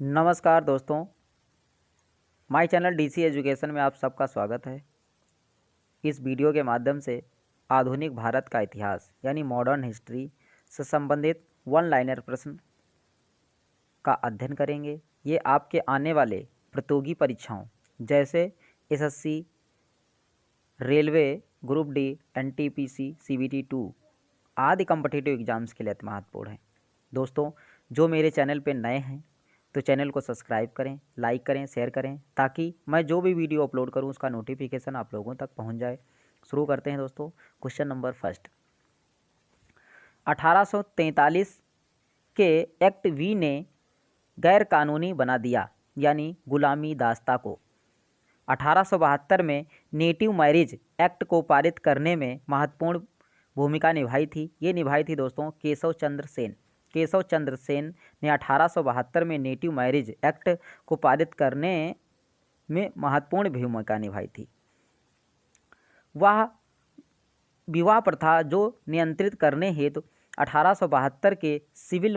नमस्कार दोस्तों, my channel DC education में आप सबका स्वागत है। इस वीडियो के माध्यम से आधुनिक भारत का इतिहास यानी मॉडर्न हिस्ट्री से संबंधित वन लाइनर प्रश्न का अध्ययन करेंगे। ये आपके आने वाले प्रतियोगी परीक्षाओं जैसे SSC, railway, group D, NTPC, CBT 2 आदि कॉम्पिटिटिव एग्जाम्स के लिए अति महत्वपूर्ण है। दोस्तों, जो मेरे चैनल पे नए हैं तो चैनल को सब्सक्राइब करें, लाइक करें, शेयर करें ताकि मैं जो भी वीडियो अपलोड करूं उसका नोटिफिकेशन आप लोगों तक पहुंच जाए। शुरू करते हैं दोस्तों। क्वेश्चन नंबर फर्स्ट, 1843 के एक्ट वी ने गैर कानूनी बना दिया यानी गुलामी दास्ता को। 1872 में नेटिव मैरिज एक्ट को पारित करने में महत्वपूर्ण भूमिका निभाई थी। ये निभाई थी दोस्तों केशव चंद्र सेन। केशव चंद्र सेन ने 1872 में नेटिव मैरिज एक्ट को पारित करने में महत्वपूर्ण भूमिका निभाई थी। वह विवाह प्रथा जो नियंत्रित करने हेतु 1872 के सिविल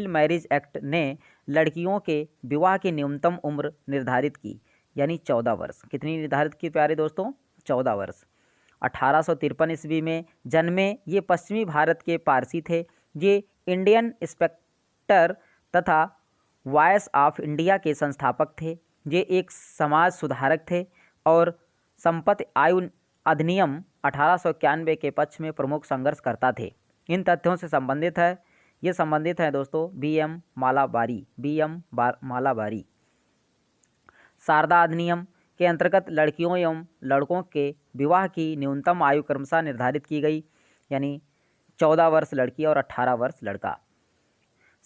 मैरिज एक्ट ने लड़कियों के विवाह की न्यूनतम उम्र निर्धारित की यानी 14 वर्ष। कितनी निर्धारित की प्यारे दोस्तों? 14 वर्ष। 1853 ईस्वी में जन्मे ये पश्चिमी भारत के पारसी थे। ये इंडियन इंस्पेक्टर तथा वॉइस ऑफ इंडिया के संस्थापक थे। ये एक समाज सुधारक थे और संपत्ति आयु अधिनियम 1891 के पक्ष में प्रमुख संघर्षकर्ता थे। इन तथ्यों से संबंधित है, ये संबंधित है दोस्तों बी.एम. मालाबारी। शारदा अधिनियम के अंतर्गत लड़कियों एवं लड़कों के विवाह की न्यूनतम आयु क्रमशः निर्धारित की गई यानी 14 वर्ष लड़की और 18 वर्ष लड़का।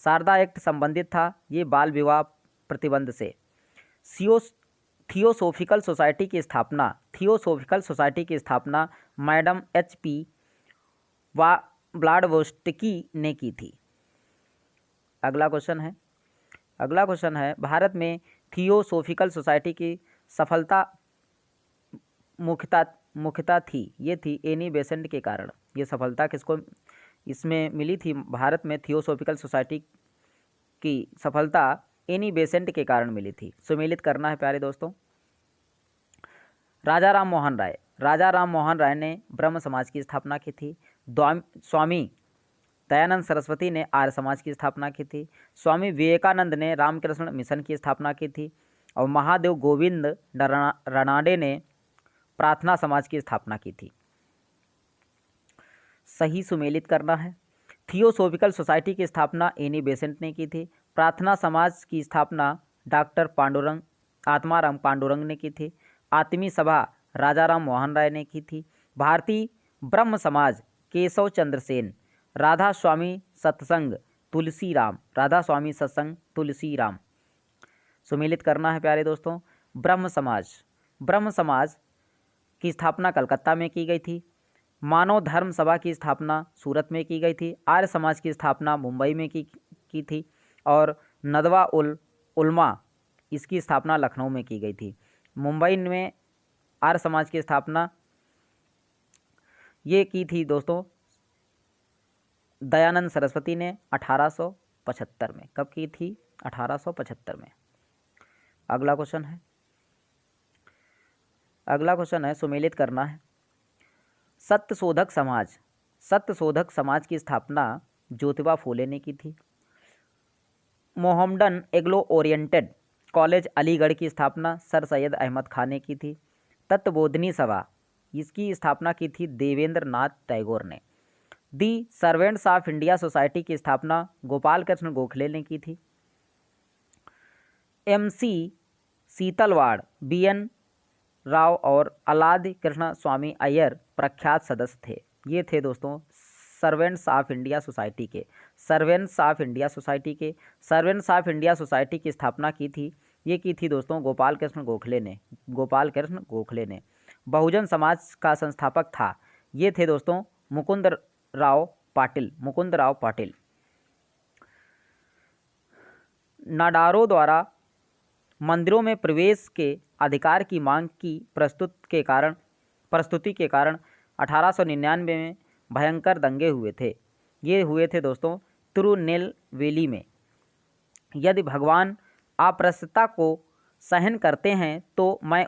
शारदा एक्ट संबंधित था ये बाल विवाह प्रतिबंध से। थियोसोफिकल सोसाइटी की स्थापना मैडम H.P. ब्लाडवोस्टकी ने की थी। अगला क्वेश्चन है भारत में थियोसोफिकल सोसाइटी की सफलता मुख्यता थी। ये थी एनी बेसेंट के कारण। ये सफलता किसको इसमें मिली थी? भारत में थियोसोफिकल सोसाइटी की सफलता एनी बेसेंट के कारण मिली थी। सुमेलित करना है प्यारे दोस्तों। राजा राम मोहन राय ने ब्रह्म समाज की स्थापना की थी। स्वामी दयानंद सरस्वती ने आर्य समाज की स्थापना की थी। स्वामी विवेकानंद ने रामकृष्ण मिशन की स्थापना की थी और महादेव गोविंद रनाडे ने प्रार्थना समाज की स्थापना की थी। सही सुमेलित करना है। थियोसोफिकल सोसाइटी की स्थापना एनी बेसेंट ने की थी। प्रार्थना समाज की स्थापना डॉक्टर आत्माराम पांडुरंग ने की थी। आत्मी सभा राजाराम मोहन राय ने की थी। भारतीय ब्रह्म समाज केशव चंद्र सेन। राधा स्वामी सत्संग तुलसी राम। सुमेलित करना है प्यारे दोस्तों। ब्रह्म समाज की स्थापना कलकत्ता में की गई थी। मानव धर्म सभा की स्थापना सूरत में की गई थी। आर्य समाज की स्थापना मुंबई में की थी और नदवा उलमा इसकी स्थापना लखनऊ में की गई थी। मुंबई में आर्य समाज की स्थापना ये की थी दोस्तों दयानंद सरस्वती ने 1875 में। कब की थी? 1875 में। अगला क्वेश्चन है सुमेलित करना है। सत्यशोधक समाज की स्थापना ज्योतिबा फूले ने की थी। मोहम्मडन एग्लो ओरिएंटेड कॉलेज अलीगढ़ की स्थापना सर सैयद अहमद खान ने की थी। तत्वबोधिनी सभा इसकी स्थापना की थी देवेंद्र नाथ टैगोर ने। दी सर्वेंट्स ऑफ इंडिया सोसाइटी की स्थापना गोपाल कृष्ण गोखले ने की थी। MC सीतलवाड़, BN राव और अलादि कृष्ण स्वामी अय्यर प्रख्यात सदस्य थे। ये थे दोस्तों सर्वेंट्स ऑफ इंडिया सोसाइटी के। सर्वेंट्स ऑफ इंडिया सोसाइटी की स्थापना की थी ये की थी दोस्तों गोपाल कृष्ण गोखले ने। बहुजन समाज का संस्थापक था ये थे दोस्तों मुकुंद राव पाटिल। नाडारो द्वारा मंदिरों में प्रवेश के अधिकार की मांग की प्रस्तुति के कारण 1899 में भयंकर दंगे हुए थे। ये हुए थे दोस्तों तिरुनेलवेली में। यदि भगवान अप्रसन्नता को सहन करते हैं तो मैं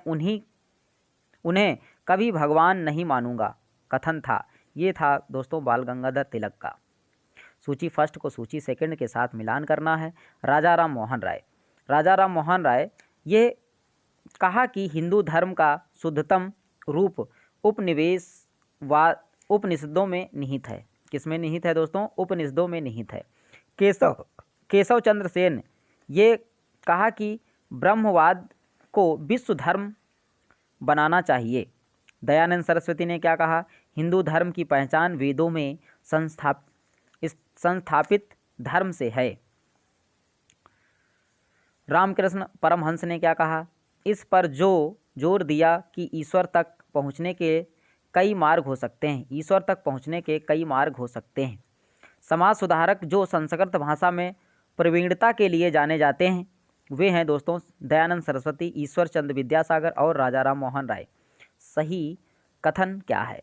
उन्हें कभी भगवान नहीं मानूंगा कथन था। ये था दोस्तों बाल गंगाधर तिलक का। सूची फर्स्ट को सूची सेकंड के साथ मिलान करना है। राजा राम मोहन राय। राजा राम मोहन राय ये कहा कि हिंदू धर्म का शुद्धतम रूप उपनिषदों में निहित है। किसमें निहित है दोस्तों? उपनिषदों में निहित है। केशव चंद्र सेन ये कहा कि ब्रह्मवाद को विश्व धर्म बनाना चाहिए। दयानंद सरस्वती ने क्या कहा? हिंदू धर्म की पहचान वेदों में संस्थापित धर्म से है। रामकृष्ण परमहंस ने क्या कहा? इस पर जोर दिया कि ईश्वर तक पहुँचने के कई मार्ग हो सकते हैं। ईश्वर तक पहुँचने के कई मार्ग हो सकते हैं। समाज सुधारक जो संस्कृत भाषा में प्रवीणता के लिए जाने जाते हैं वे हैं दोस्तों दयानंद सरस्वती, ईश्वर चंद्र विद्यासागर और राजा राम मोहन राय। सही कथन क्या है?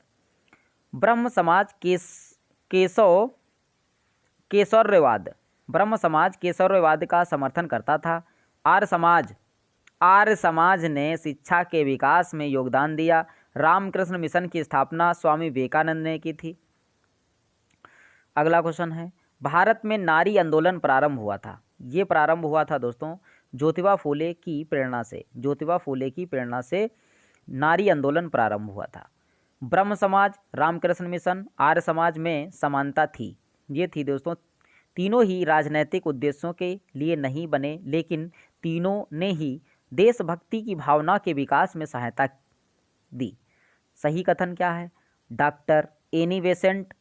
ब्रह्म समाज केशववाद ब्रह्म समाज केशववाद का समर्थन करता था। आर्य समाज ने शिक्षा के विकास में योगदान दिया। रामकृष्ण मिशन की स्थापना स्वामी विवेकानंद ने की थी। अगला क्वेश्चन है, भारत में नारी आंदोलन प्रारंभ हुआ था। ये प्रारंभ हुआ था दोस्तों ज्योतिबा फूले की प्रेरणा से। ज्योतिबा फूले की प्रेरणा से नारी आंदोलन प्रारंभ हुआ था। ब्रह्म समाज, रामकृष्ण मिशन, आर्य समाज में समानता थी। ये थी दोस्तों। तीनों ही राजनैतिक उद्देश्यों के लिए नहीं बने, लेकिन तीनों ने ही देशभक्ति की भावना के विकास में सहायता दी। सही कथन क्या है? Doctor Annie Besant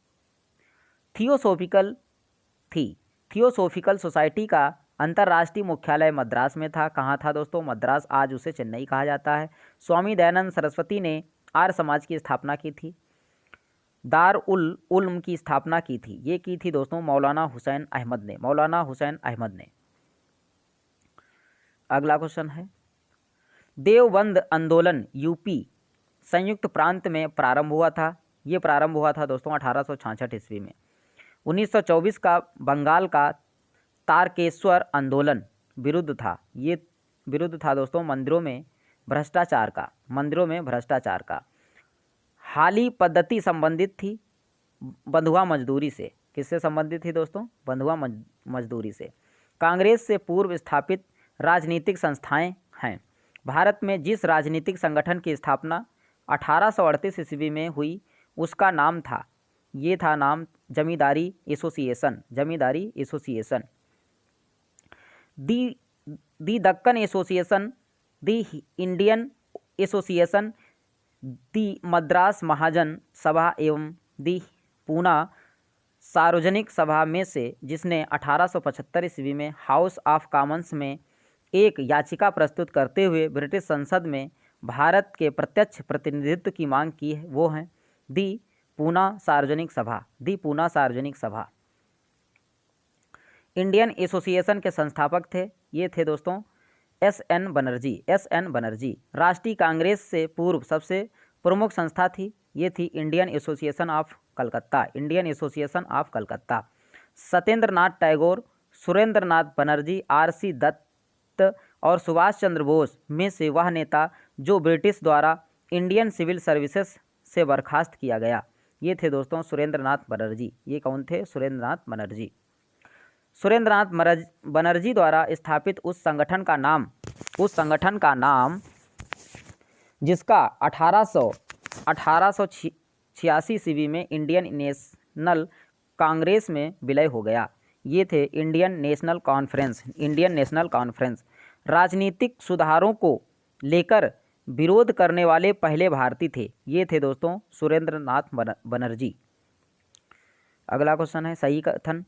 theosophical society का अंतर्राष्ट्रीय मुख्यालय मद्रास में था। कहाँ था दोस्तों? मद्रास। आज उसे चेन्नई कहा जाता है। स्वामी दयानंद सरस्वती ने आर्य समाज की स्थापना की थी। दार उल उल्म की स्थापना की थी। ये की थी दोस्तों मौलाना हुसैन अहमद ने। अगला क्वेश्चन है, देवबंद आंदोलन यूपी संयुक्त प्रांत में प्रारंभ हुआ था। ये प्रारंभ हुआ था दोस्तों 1866 ईस्वी में। 1924 का बंगाल का तारकेश्वर आंदोलन विरुद्ध था। ये विरुद्ध था दोस्तों मंदिरों में भ्रष्टाचार का। हाली पद्धति संबंधित थी बंधुआ मजदूरी से। किससे संबंधित थी दोस्तों? बंधुआ मजदूरी से। कांग्रेस से पूर्व स्थापित राजनीतिक संस्थाएं हैं। भारत में जिस राजनीतिक संगठन की स्थापना 1838 ईस्वी में हुई उसका नाम था, ये था नाम जमींदारी एसोसिएशन। दी दक्कन एसोसिएशन, दी इंडियन एसोसिएशन, दी मद्रास महाजन सभा एवं दी पूना सार्वजनिक सभा में से, जिसने 1875 ईस्वी में हाउस ऑफ कॉमन्स में एक याचिका प्रस्तुत करते हुए ब्रिटिश संसद में भारत के प्रत्यक्ष प्रतिनिधित्व की मांग की है, वो हैं दी पूना सार्वजनिक सभा। इंडियन एसोसिएशन के संस्थापक थे, ये थे दोस्तों एस.एन. बनर्जी। राष्ट्रीय कांग्रेस से पूर्व सबसे प्रमुख संस्था थी, ये थी Indian association of Calcutta. Satyendra Nath Tagore, Surendra Nath Banerjee, R.C. Dutt और सुभाष चंद्र बोस में से वह नेता जो ब्रिटिश द्वारा इंडियन सिविल सर्विसेज से बर्खास्त किया गया, ये थे दोस्तों सुरेंद्र नाथ बनर्जी। ये कौन थे? सुरेंद्र नाथ बनर्जी द्वारा स्थापित उस संगठन का नाम जिसका 1886 ईस्वी में इंडियन नेशनल कांग्रेस में विलय हो गया, ये थे इंडियन नेशनल कॉन्फ्रेंस। राजनीतिक सुधारों को लेकर विरोध करने वाले पहले भारतीय थे, ये थे दोस्तों सुरेंद्र नाथ बनर्जी। अगला क्वेश्चन है, सही कथन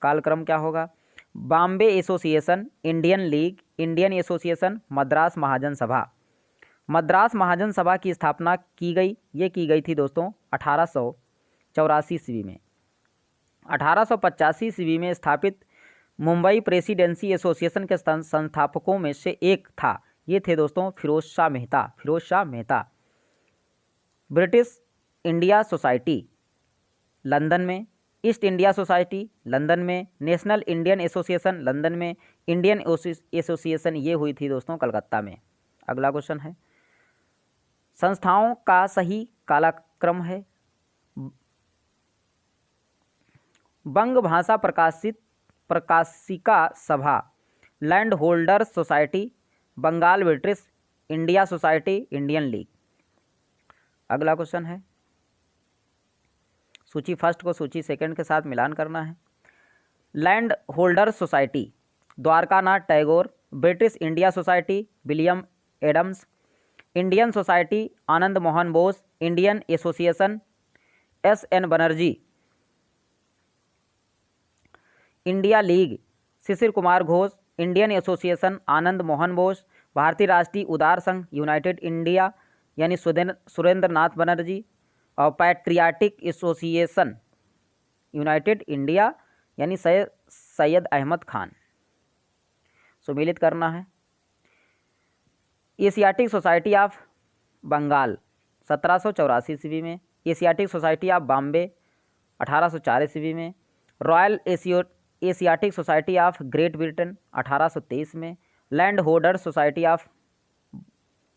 कालक्रम क्या होगा? Bombay association, Indian league, Indian association, Madras Mahajan Sabha की स्थापना की गई। ये की गई थी दोस्तों 1884 ईस्वी में। 1885 ईस्वी में स्थापित मुंबई प्रेसिडेंसी एसोसिएशन के संस्थापकों में से एक था, ये थे दोस्तों Firoz Shah Mehta. British India society London में ईस्ट इंडिया सोसाइटी लंदन में, नेशनल इंडियन एसोसिएशन लंदन में, इंडियन एसोसिएशन ये हुई थी दोस्तों कलकत्ता में। अगला क्वेश्चन है, संस्थाओं का सही कालक्रम है। बंग Bhasha Prakashika Sabha, land holders society, Bengal British India society, Indian league. अगला क्वेश्चन है, सूची फर्स्ट को सूची सेकंड के साथ मिलान करना है। Land holders society Dwarkanath Tagore, British India society William Adams, Indian society Anand Mohan Bose, Indian association S N. Banerjee, India league Shishir Kumar Ghosh, Indian association Anand Mohan Bose, भारतीय राष्ट्रीय उदार संघ यूनाइटेड इंडिया यानी सुरेंद्र नाथ बनर्जी, और पैट्रियाटिक एसोसिएशन यूनाइटेड इंडिया यानी सैयद अहमद खान। सुमिलित करना है। एशियाटिक सोसाइटी ऑफ बंगाल 1784 ईस्वी में, एशियाटिक सोसाइटी ऑफ बॉम्बे 1804 ईस्वी में, Royal Asiatic Society of Great Britain 1823 में, land holders society of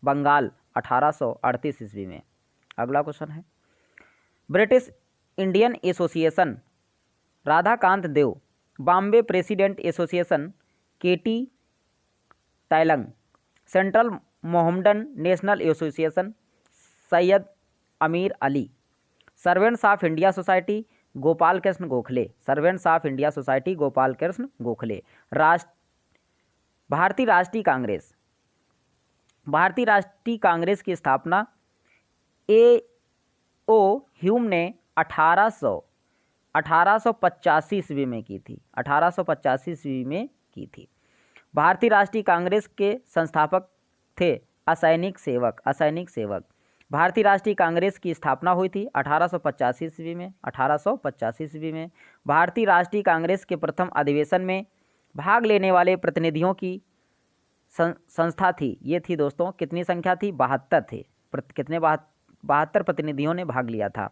Bengal 1838 ईस्वी में। अगला क्वेश्चन है, British Indian association Radhakant Dev, Bombay presidency association K T Telang, central Mohammedan national association Syed Ameer Ali, servants of India society Gopal Krishna Gokhale, servants of India society Gopal Krishna Gokhale. भारतीय राष्ट्रीय कांग्रेस, भारतीय राष्ट्रीय कांग्रेस की स्थापना ए.ओ. ह्यूम ने 1885 ईस्वी में की थी, 1885 ईस्वी में की थी। भारतीय राष्ट्रीय कांग्रेस के संस्थापक थे असैनिक सेवक। भारतीय राष्ट्रीय कांग्रेस की स्थापना हुई थी 1885 ईस्वी में, 1885 ईस्वी में। भारतीय राष्ट्रीय कांग्रेस के प्रथम अधिवेशन में भाग लेने वाले प्रतिनिधियों की संस्था थी, ये थी दोस्तों, कितनी संख्या थी, 72 थे। कितने 72 प्रतिनिधियों ने भाग लिया था।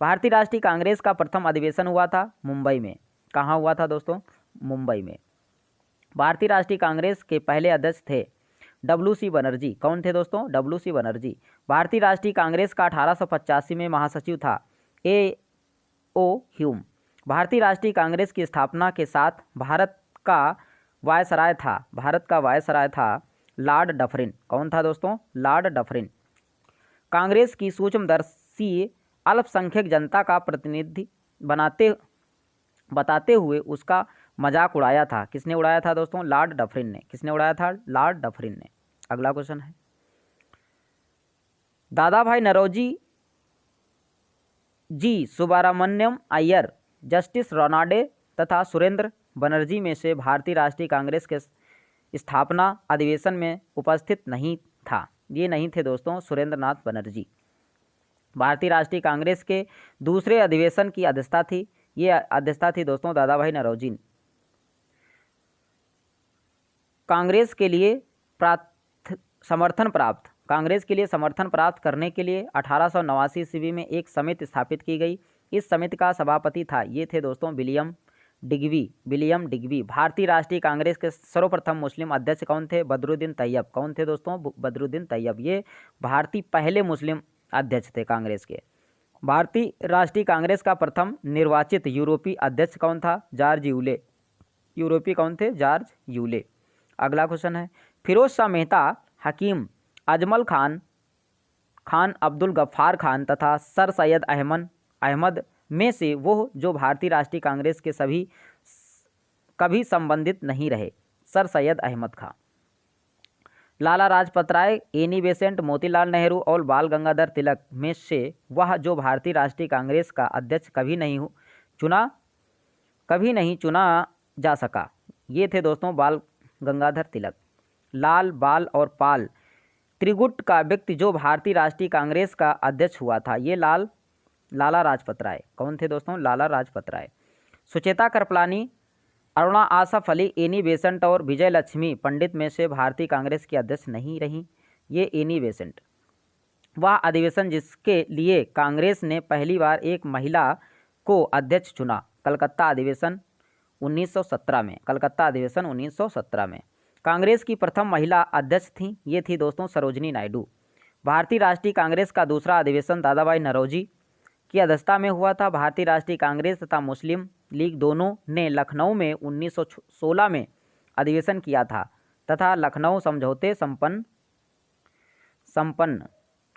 भारतीय राष्ट्रीय कांग्रेस का प्रथम अधिवेशन हुआ था मुंबई में। कहाँ हुआ था दोस्तों, मुंबई में। भारतीय राष्ट्रीय कांग्रेस के पहले अध्यक्ष थे W.C. बनर्जी। कौन थे दोस्तों, W.C. बनर्जी। भारतीय राष्ट्रीय कांग्रेस का 1885 में महासचिव था A.O. ह्यूम। भारतीय राष्ट्रीय कांग्रेस की स्थापना के साथ भारत का वायसराय था लॉर्ड डफरिन। कौन था दोस्तों, लॉर्ड डफरिन। कांग्रेस की सूक्ष्मदर्शी अल्पसंख्यक जनता का प्रतिनिधि बताते हुए उसका मजाक उड़ाया था। किसने उड़ाया था दोस्तों, लॉर्ड डफरिन ने। किसने उड़ाया था, लॉर्ड डफरिन ने। अगला क्वेश्चन है, दादा भाई नौरोजी जी सुब्रमण्यम अय्यर, जस्टिस रोनाडे तथा सुरेंद्र बनर्जी में से भारतीय राष्ट्रीय कांग्रेस के स्थापना अधिवेशन में उपस्थित नहीं था। ये नहीं थे दोस्तों सुरेंद्र नाथ बनर्जी। भारतीय राष्ट्रीय कांग्रेस के दूसरे अधिवेशन की अध्यक्षता थी, ये अध्यक्षता थी दोस्तों दादा भाई नौरोजी। कांग्रेस के लिए समर्थन प्राप्त करने के लिए 1889 ईस्वी में एक समिति स्थापित की गई। इस समिति का सभापति था, ये थे दोस्तों विलियम डिग्बी। भारतीय राष्ट्रीय कांग्रेस के सर्वप्रथम मुस्लिम अध्यक्ष कौन थे, बदरुद्दीन तैयब। कौन थे दोस्तों, बदरुद्दीन तैयब। ये भारतीय पहले मुस्लिम अध्यक्ष थे कांग्रेस के। भारतीय राष्ट्रीय कांग्रेस का प्रथम निर्वाचित यूरोपीय अध्यक्ष कौन था, जॉर्ज यूले। यूरोपीय कौन थे, जॉर्ज यूले। अगला क्वेश्चन है, फिरोज शाह मेहता, हकीम अजमल खान अब्दुल गफ्फार खान तथा सर सैयद अहमद में से वो जो भारतीय राष्ट्रीय कांग्रेस के कभी संबंधित नहीं रहे, sir Syed Ahmad Khan. Lala Lajpat Rai, Annie Besant, Motilal Nehru और बाल गंगाधर तिलक में से वह जो भारतीय राष्ट्रीय कांग्रेस का अध्यक्ष कभी नहीं चुना जा सका, ये थे दोस्तों बाल गंगाधर तिलक। लाल, बाल और पाल त्रिगुट का व्यक्ति जो भारतीय राष्ट्रीय कांग्रेस का अध्यक्ष हुआ था, ये लाला लाजपत राय। कौन थे दोस्तों, लाला लाजपत राय। सुचेता कृपलानी, अरुणा आसफ अली, एनी बेसेंट और विजय लक्ष्मी पंडित में से भारतीय कांग्रेस की अध्यक्ष नहीं रहीं, ये एनी बेसेंट। वह अधिवेशन जिसके लिए कांग्रेस ने पहली बार एक महिला को अध्यक्ष चुना, कलकत्ता अधिवेशन 1917 में, कलकत्ता अधिवेशन 1917 में। कांग्रेस की प्रथम महिला अध्यक्ष थी, ये थी दोस्तों सरोजनी नायडू। भारतीय राष्ट्रीय कांग्रेस का दूसरा अधिवेशन दादा भाई नौरोजी की अध्यक्षता में हुआ था। भारतीय राष्ट्रीय कांग्रेस तथा मुस्लिम लीग दोनों ने लखनऊ में 1916 में अधिवेशन किया था तथा लखनऊ समझौते संपन्न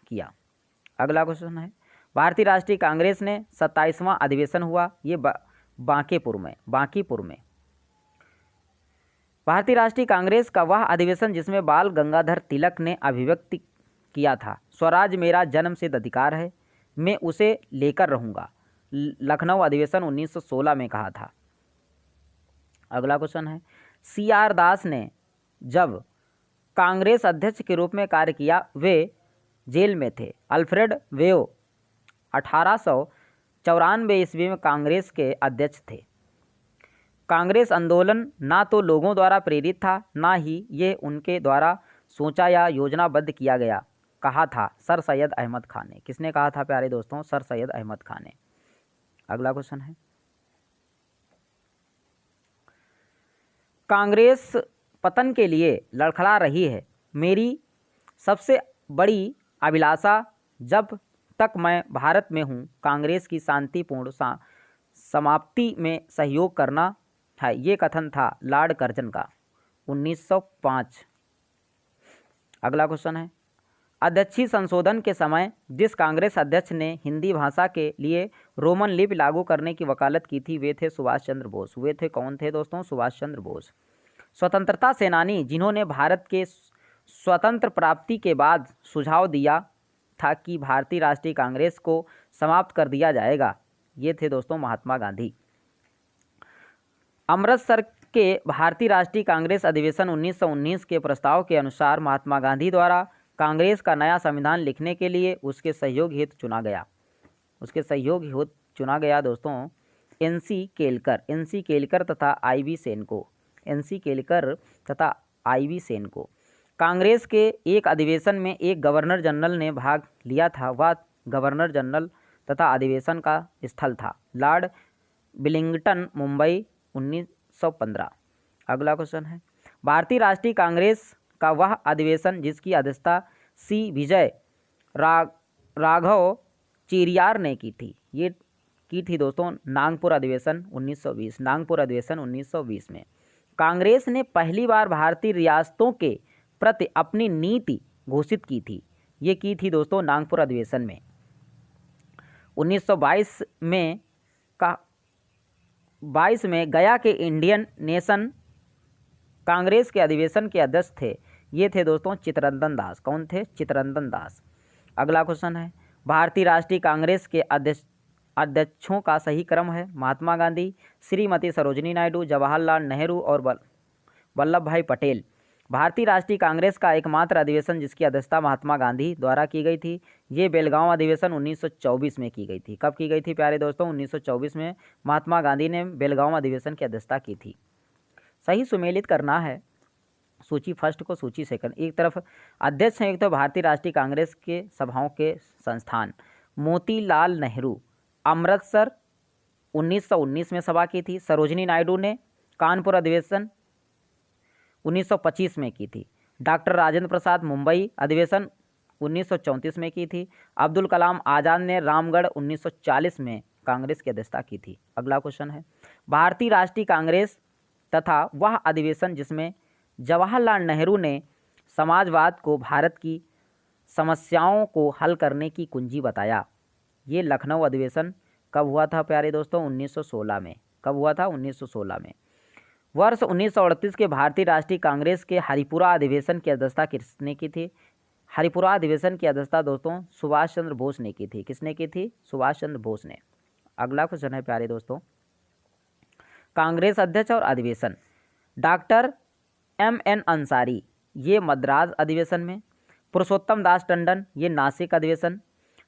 किया। अगला क्वेश्चन है, भारतीय राष्ट्रीय कांग्रेस ने 27वां अधिवेशन हुआ, ये बांकीपुर में। भारतीय राष्ट्रीय कांग्रेस का वह अधिवेशन जिसमें बाल गंगाधर तिलक ने अभिव्यक्ति किया था, स्वराज मेरा जन्मसिद्ध अधिकार है, मैं उसे लेकर रहूँगा, लखनऊ अधिवेशन 1916 में कहा था। अगला क्वेश्चन है, CR दास ने जब कांग्रेस अध्यक्ष के रूप में कार्य किया वे जेल में थे। अल्फ्रेड वेयो 1894 ईस्वी में कांग्रेस के अध्यक्ष थे। कांग्रेस आंदोलन ना तो लोगों द्वारा प्रेरित था, ना ही ये उनके द्वारा सोचा या योजनाबद्ध किया गया, कहा था सर सैयद अहमद खान ने। किसने कहा था प्यारे दोस्तों? सर सैयद अहमद खान ने। अगला क्वेश्चन है, कांग्रेस पतन के लिए लड़खड़ा रही है, मेरी सबसे बड़ी अभिलाषा जब तक मैं भारत में हूँ कांग्रेस की शांतिपूर्ण समाप्ति में सहयोग करना है, ये कथन था लॉर्ड कर्जन का 1905। अगला क्वेश्चन है, अध्यक्षीय संशोधन के समय जिस कांग्रेस अध्यक्ष ने हिंदी भाषा के लिए रोमन लिपि लागू करने की वकालत की थी वे थे सुभाष चंद्र बोस। वे थे कौन थे दोस्तों? सुभाष चंद्र बोस। स्वतंत्रता सेनानी जिन्होंने भारत के स्वतंत्र प्राप्ति के बाद सुझाव दिया था कि भारतीय राष्ट्रीय कांग्रेस को समाप्त कर दिया जाएगा, ये थे दोस्तों महात्मा गांधी। अमृतसर के भारतीय राष्ट्रीय कांग्रेस अधिवेशन 1919 के प्रस्ताव के अनुसार महात्मा गांधी द्वारा कांग्रेस का नया संविधान लिखने के लिए उसके सहयोग हेतु चुना गया दोस्तों NC केलकर तथा IV सेन को। कांग्रेस के एक अधिवेशन में एक गवर्नर जनरल ने भाग लिया था, वह गवर्नर जनरल तथा अधिवेशन का स्थल था लॉर्ड विलिंगटन, मुंबई 1915। अगला क्वेश्चन है, भारतीय राष्ट्रीय कांग्रेस का वह अधिवेशन जिसकी अध्यक्षता C विजय राघव चेरियार ने की थी, ये की थी दोस्तों नागपुर अधिवेशन 1920 में। कांग्रेस ने पहली बार भारतीय रियासतों के प्रति अपनी नीति घोषित की थी, ये की थी दोस्तों नागपुर अधिवेशन में। 1922 में गया के इंडियन नेशन कांग्रेस के अधिवेशन के अध्यक्ष थे, ये थे दोस्तों चित्तरंजन दास। कौन थे? चित्तरंजन दास। अगला क्वेश्चन है, भारतीय राष्ट्रीय कांग्रेस के अध्यक्षों का सही क्रम है महात्मा गांधी, श्रीमती सरोजनी नायडू, जवाहरलाल नेहरू और वल्लभ भाई पटेल। भारतीय राष्ट्रीय कांग्रेस का एकमात्र अधिवेशन जिसकी अध्यक्षता महात्मा गांधी द्वारा की गई थी, ये बेलगांव अधिवेशन 1924 में की गई थी। कब की गई थी प्यारे दोस्तों? 1924 में महात्मा गांधी ने बेलगांव अधिवेशन की अध्यक्षता की थी। सही सुमेलित करना है सूची फर्स्ट को सूची सेकंड। एक तरफ अध्यक्ष हैं, एक तो भारतीय राष्ट्रीय कांग्रेस के सभाओं के संस्थान मोतीलाल नेहरू अमृतसर 1919 में सभा की थी। सरोजनी नायडू ने कानपुर अधिवेशन 1925 में की थी। डॉक्टर राजेंद्र प्रसाद मुंबई अधिवेशन 1934 में की थी। अब्दुल कलाम आज़ाद ने रामगढ़ 1940 में कांग्रेस की अध्यक्षता की थी। अगला क्वेश्चन है, भारतीय राष्ट्रीय कांग्रेस तथा वह अधिवेशन जिसमें जवाहरलाल नेहरू ने समाजवाद को भारत की समस्याओं को हल करने की कुंजी बताया, ये लखनऊ अधिवेशन कब हुआ था प्यारे दोस्तों? 1916 में। कब हुआ था? 1916 में। वर्ष 1938 के भारतीय राष्ट्रीय कांग्रेस के हरिपुरा अधिवेशन की अध्यक्षता किसने की थी? हरिपुरा अधिवेशन की अध्यक्षता दोस्तों सुभाष चंद्र बोस ने की थी। किसने की थी? सुभाष चंद्र बोस ने। अगला क्वेश्चन है प्यारे दोस्तों, कांग्रेस अध्यक्ष और अधिवेशन डॉक्टर MN अंसारी, ये मद्रास अधिवेशन में। पुरुषोत्तम दास टंडन, ये नासिक अधिवेशन।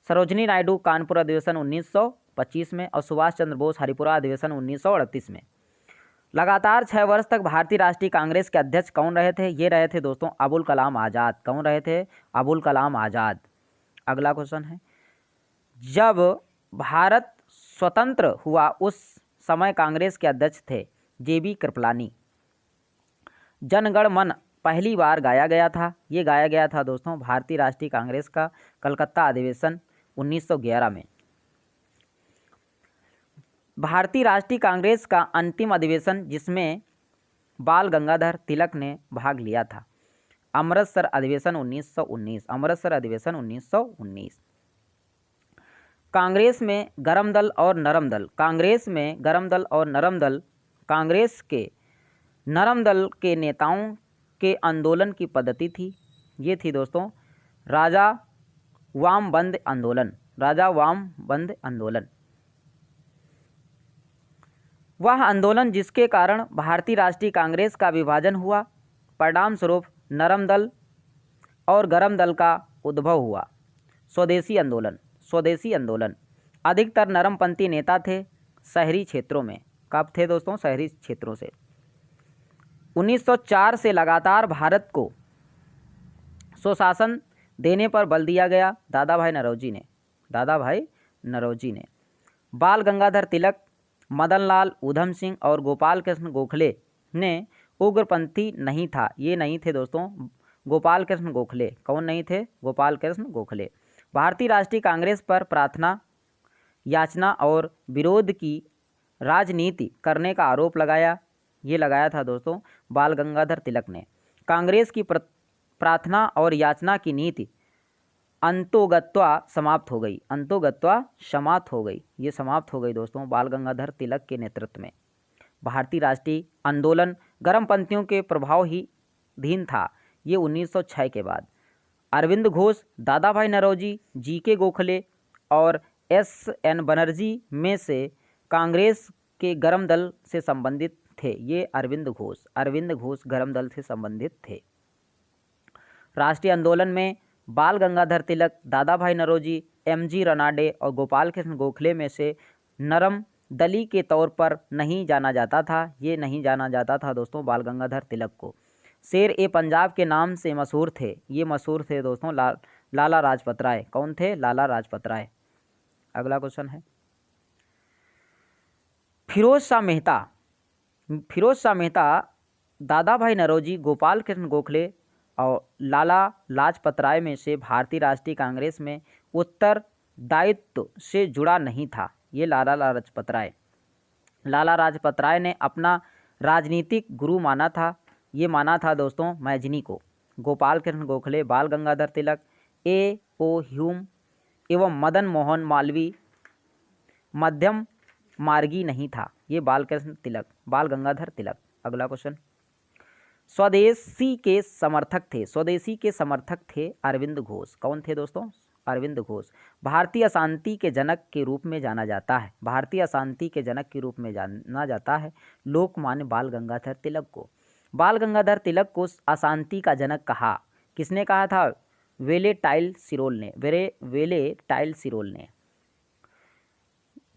सरोजनी नायडू कानपुर अधिवेशन 1925 में और सुभाष चंद्र बोस हरिपुरा अधिवेशन 1938 में। लगातार 6 वर्ष तक भारतीय राष्ट्रीय कांग्रेस के अध्यक्ष कौन रहे थे? ये रहे थे दोस्तों अबुल कलाम आज़ाद। कौन रहे थे? अबुल कलाम आज़ाद। अगला क्वेश्चन है, जब भारत स्वतंत्र हुआ उस समय कांग्रेस के अध्यक्ष थे जेबी कृपलानी। जनगण मन पहली बार गाया गया था। ये गाया गया था दोस्तों भारतीय राष्ट्रीय कांग्रेस का कलकत्ता अधिवेशन 1911 में। भारतीय राष्ट्रीय कांग्रेस का अंतिम अधिवेशन जिसमें बाल गंगाधर तिलक ने भाग लिया था, अमृतसर अधिवेशन 1919। अमृतसर अधिवेशन 1919। कांग्रेस में गरम दल और नरम दल। कांग्रेस में गरम दल और नरम दल। कांग्रेस के नरम दल के नेताओं के आंदोलन की पद्धति थी। ये थी दोस्तों राजा वामबंद आंदोलन। राजा वामबंद आंदोलन वह आंदोलन जिसके कारण भारतीय राष्ट्रीय कांग्रेस का विभाजन हुआ। परिणाम स्वरूप नरम दल और गरम दल का उद्भव हुआ। स्वदेशी आंदोलन। स्वदेशी आंदोलन अधिकतर नरमपंथी नेता थे शहरी क्षेत्रों में। कब थे दोस्तों? शहरी क्षेत्रों से। 1904 से लगातार भारत को स्वशासन देने पर बल दिया गया दादा भाई नरौजी ने। बाल गंगाधर तिलक, मदन लाल, ऊधम सिंह और गोपाल कृष्ण गोखले ने उग्रपंथी नहीं था। ये नहीं थे दोस्तों गोपाल कृष्ण गोखले। कौन नहीं थे? गोपाल कृष्ण गोखले। भारतीय राष्ट्रीय कांग्रेस पर प्रार्थना, याचना और विरोध की राजनीति करने का आरोप लगाया। ये लगाया था दोस्तों बाल गंगाधर तिलक ने। कांग्रेस की प्रार्थना और याचना की नीति अंतोगत्वा समाप्त हो गई। अंतोगत्वा समाप्त हो गई। ये समाप्त हो गई दोस्तों बाल गंगाधर तिलक के नेतृत्व में। भारतीय राष्ट्रीय आंदोलन गर्मपंथियों के प्रभाव ही धीन था। ये 1906 के बाद। अरविंद घोष, दादा भाई नरौजी, जीके गोखले और एस.एन. बनर्जी में से कांग्रेस के गरम दल से संबंधित थे। ये अरविंद घोष गरम दल से संबंधित थे। राष्ट्रीय आंदोलन में बाल गंगाधर तिलक, दादा भाई नरौजी, एम.जी. रनाडे और गोपाल कृष्ण गोखले में से नरम दली के तौर पर नहीं जाना जाता था। ये नहीं जाना जाता था दोस्तों बाल गंगाधर तिलक को। शेर ए पंजाब के नाम से मशहूर थे। ये मशहूर थे दोस्तों लाला लाजपत राय। कौन थे? लाला लाजपत राय। अगला क्वेश्चन है फिरोज शाह मेहता, दादा भाई नरौजी, गोपाल कृष्ण गोखले और लाला लाजपत राय में से भारतीय राष्ट्रीय कांग्रेस में उत्तरदायित्व से जुड़ा नहीं था। ये लाला लाजपत राय ने अपना राजनीतिक गुरु माना था। ये माना था दोस्तों मैजनी को। गोपाल कृष्ण गोखले, बाल गंगाधर तिलक, ए.ओ. ह्यूम एवं मदन मोहन मालवीय मध्यम मार्गी नहीं था। ये बाल गंगाधर तिलक। अगला क्वेश्चन स्वदेशी के समर्थक थे अरविंद घोष। कौन थे दोस्तों? अरविंद घोष। भारतीय अशांति के जनक के रूप में जाना जाता है। भारतीय अशांति के जनक के रूप में जाना जाता है लोकमान्य बाल गंगाधर तिलक को। बाल गंगाधर तिलक को अशांति का जनक कहा। किसने कहा था? वेले टाइल सिरोल ने।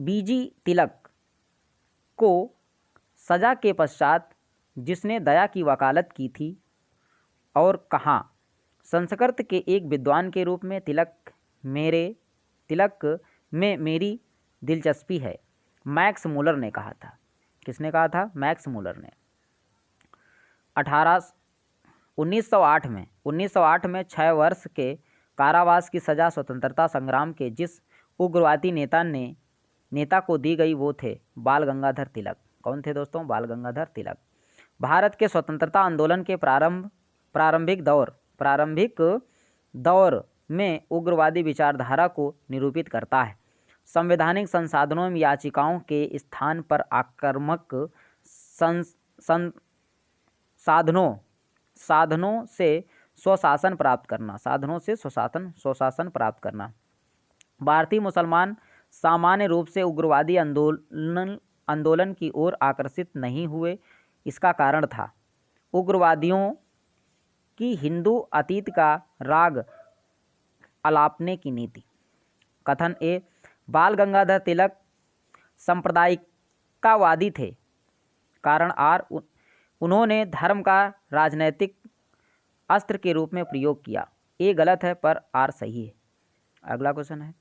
बीजी तिलक को सजा के पश्चात जिसने दया की वकालत की थी और कहा संस्कृत के एक विद्वान के रूप में तिलक में मेरी दिलचस्पी है, मैक्स मूलर ने कहा था। किसने कहा था? मैक्स मूलर ने। 1908 में 6 वर्ष के कारावास की सजा स्वतंत्रता संग्राम के जिस उग्रवादी नेता को दी गई वो थे बाल गंगाधर तिलक। कौन थे दोस्तों? बाल गंगाधर तिलक। भारत के स्वतंत्रता आंदोलन के प्रारंभिक दौर में उग्रवादी विचारधारा को निरूपित करता है। संवैधानिक संसाधनों में याचिकाओं के स्थान पर आक्रामक साधनों से स्वशासन प्राप्त करना। भारतीय मुसलमान सामान्य रूप से उग्रवादी आंदोलन की ओर आकर्षित नहीं हुए। इसका कारण था उग्रवादियों की हिंदू अतीत का राग अलापने की नीति। कथन ए बाल गंगाधर तिलक सांप्रदायिकतावादी थे। कारण आर उन्होंने धर्म का राजनैतिक अस्त्र के रूप में प्रयोग किया। ए गलत है पर आर सही है। अगला क्वेश्चन है